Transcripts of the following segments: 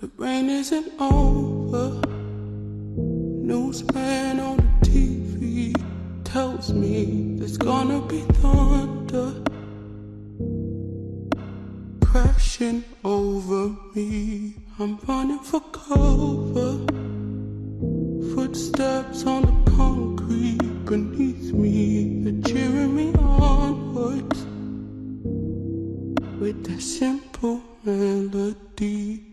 The rain isn't over. Newsman on the TV tells me there's gonna be thunder crashing over me. I'm running for cover. Footsteps on the concrete beneath me, they're cheering me onwards with that simple melody.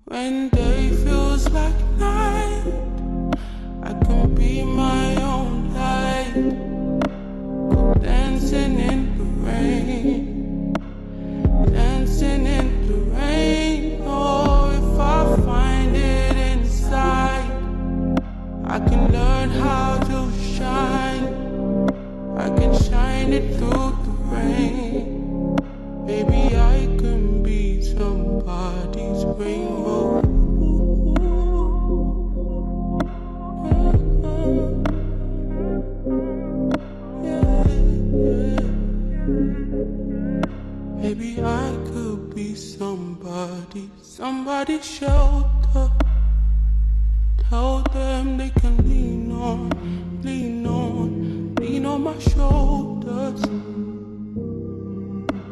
When day feels like night, I can be my own light. Go dancing in the rain, dancing in the rain. Oh, if I find it inside, I can learn how to shine. I can shine it through the rain. Maybe I can be somebody's rainbow. Maybe I could be somebody's shelter. Tell them they can lean on my shoulders.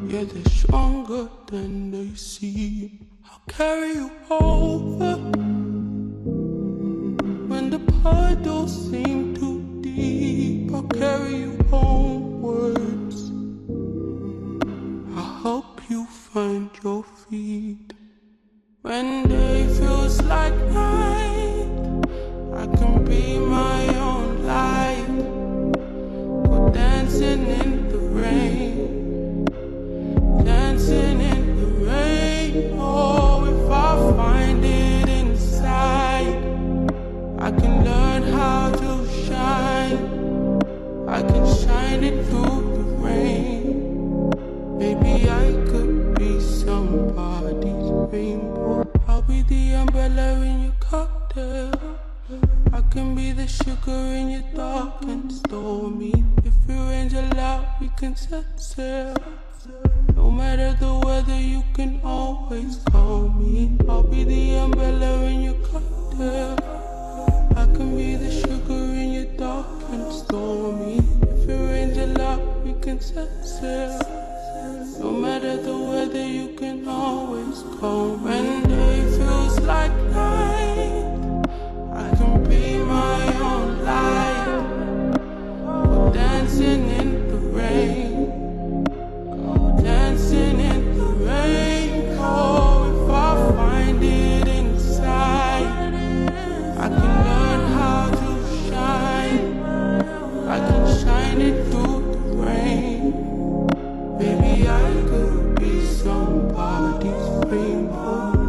Yeah, they're stronger than they seem. I'll carry you over when the puddles seem too deep. I'll carry you homewards. I'll help you find your feet. When day feels like night, I can be my own light. Go dancing in the rain, dancing in the rain. Oh, if I find it inside, I can learn how to shine. I can shine it through the rain. Maybe I could be somebody's rainbow. I'll be the umbrella in your cocktail. I can be the sugar in your dark and stormy. If it rains a lot, we can set sail. No matter the weather, you can always call me. I'll be the umbrella in your cocktail. I can be the sugar in your dark and stormy. If it rains a lot, we can set sail. No matter the weather, you can always call me. When day feels like night, I can be my own light. Go dancing in the rain, go dancing in the rain. Oh, if I find it inside, I can learn how to shine. I can shine it through the rain. Maybe I could be somebody's rainbow.